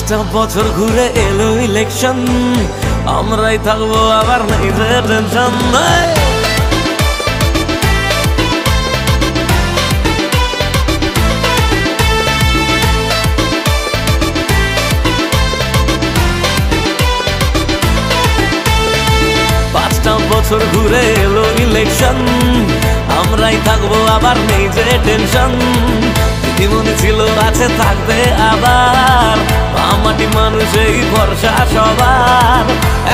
5টা বছর ঘুরে এলো ইলেকশন, আমরাই থাকবো আবার নেই যে টেনশন। 5টা বছর ঘুরে এলো ইলেকশন, আমরাই থাকবো আবার নেই যে টেনশন। দিদিমণি ছিল আছে থাকবে আবার, মাটি মানুষই ভরসা সবার।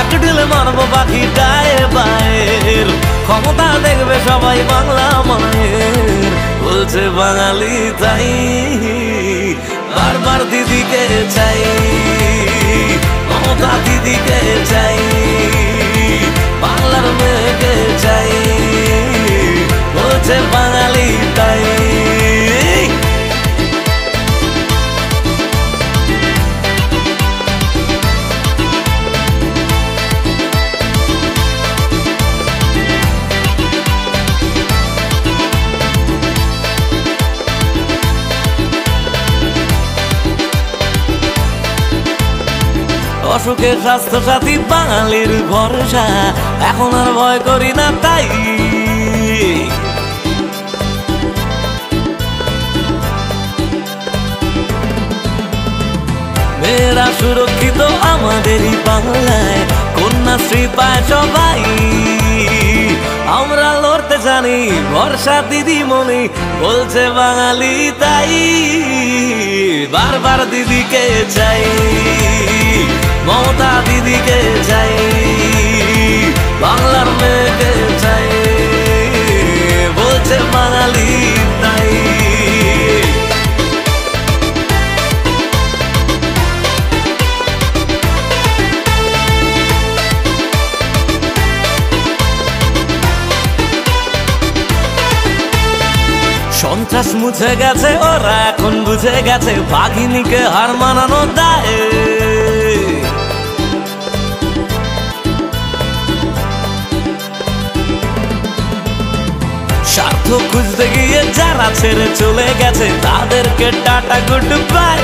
এক ঢিলে মারবো বাকিটায় বায়ের, ক্ষমতা দেখবে সবাই বাংলা মায়ের। বলছে বাঙালি তাই বারবার দিদিকে চাই, মমতা দিদিকে চাই, বাংলার মেয়েকে চাই। বলছে বাঙালি তাই। অসুখের স্বাস্থ্য সাথী বাঙালির ভরসা, এখন আর ভয় করি না তাই। মেয়েরা সুরক্ষিত আমাদেরই বাংলায়, কন্যাশ্রী পায় সবাই। আমরা লড়তে জানি ভরসা দিদিমণি, বলছে বাঙালি তাই। বারবার দিদিকে চাই, মমতা দিদিকে চাই, বাংলার মেয়েকে চাই। বলছে বাঙালি তাই। সন্ত্রাস মুছে গেছে, ওরা এখন বুঝে গেছে বাঘিনীকে হার মানানো দায়। স্বার্থ খুঁজতে গিয়ে যারা ছেড়ে চলে গেছে, তাদেরকে টাটা গুড বাই।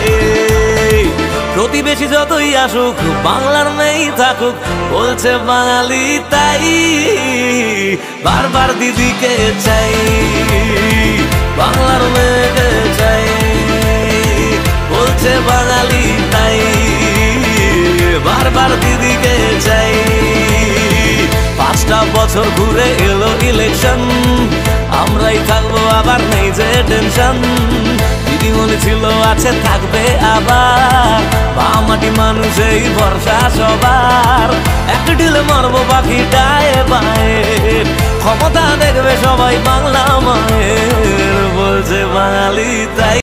প্রতিবেশী যতই আসুক বাংলার মেয়েই থাকুক, বলছে বাঙালি তাই। বারবার দিদিকে চাই, বাংলার মেয়েকে চাই, বলছে বাঙালি তাই। বারবার দিদিকে চাই। 5টা বছর ঘুরে এলো ইলেকশন, আমরাই থাকবো আবার নেই যে টেনশন। দিদিমণি ছিল আছে থাকবে আবার, মাটি মানুষই ভরসা সবার। এক ঢিলে মারবো বাকিটায় বায়ের, ক্ষমতা দেখবে সবাই বাংলা মায়ের। বলছে বাঙালি তাই।